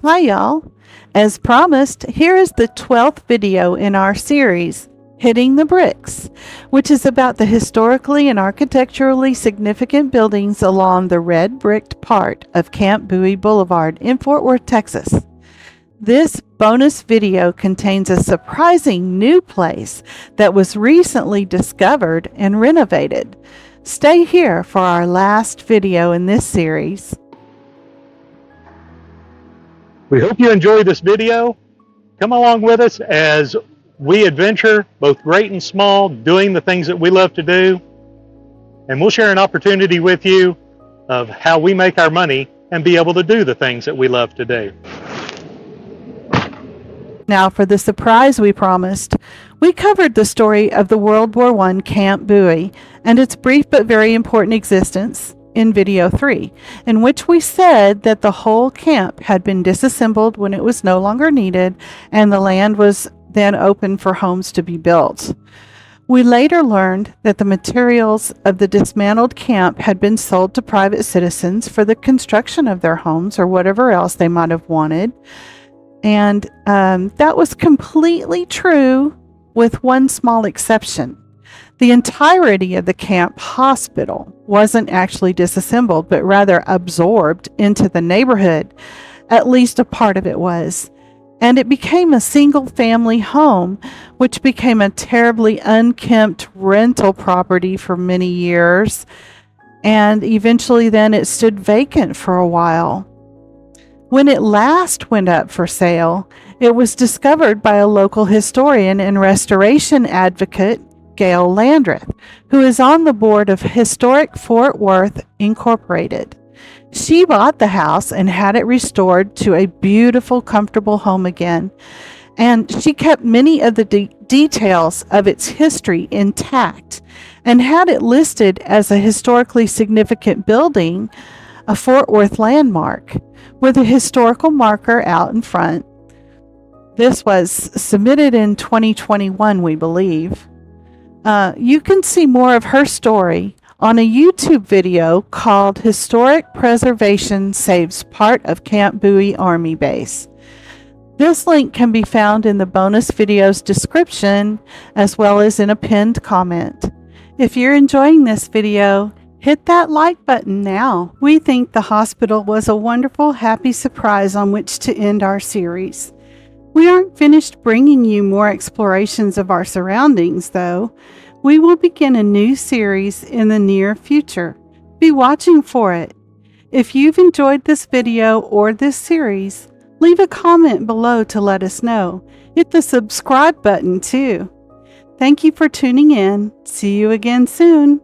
Hi y'all! As promised, here is the 12th video in our series, Hitting the Bricks, which is about the historically and architecturally significant buildings along the red-bricked part of Camp Bowie Boulevard in Fort Worth, Texas. This bonus video contains a surprising new place that was recently discovered and renovated. Stay here for our last video in this series. We hope you enjoy this video. Come along with us as we adventure, both great and small, doing the things that we love to do. And we'll share an opportunity with you of how we make our money and be able to do the things that we love to do. Now for the surprise we promised. We covered the story of the World War I Camp Bowie and its brief but very important existence in video 3, in which we said that the whole camp had been disassembled when it was no longer needed and the land was then open for homes to be built. We later learned that the materials of the dismantled camp had been sold to private citizens for the construction of their homes or whatever else they might have wanted. And that was completely true with one small exception. The entirety of the camp hospital wasn't actually disassembled, but rather absorbed into the neighborhood. At least a part of it was. And it became a single-family home, which became a terribly unkempt rental property for many years. And eventually then it stood vacant for a while. When it last went up for sale, it was discovered by a local historian and restoration advocate, Gail Landreth, who is on the board of Historic Fort Worth Incorporated. She bought the house and had it restored to a beautiful, comfortable home again. And she kept many of the details of its history intact and had it listed as a historically significant building, a Fort Worth landmark, with a historical marker out in front. This was submitted in 2021, we believe. You can see more of her story on a YouTube video called Historic Preservation Saves Part of Camp Bowie Army Base. This link can be found in the bonus video's description as well as in a pinned comment. If you're enjoying this video, hit that like button now. We think the hospital was a wonderful, happy surprise on which to end our series. We aren't finished bringing you more explorations of our surroundings, though. We will begin a new series in the near future. Be watching for it. If you've enjoyed this video or this series, leave a comment below to let us know. Hit the subscribe button too. Thank you for tuning in. See you again soon.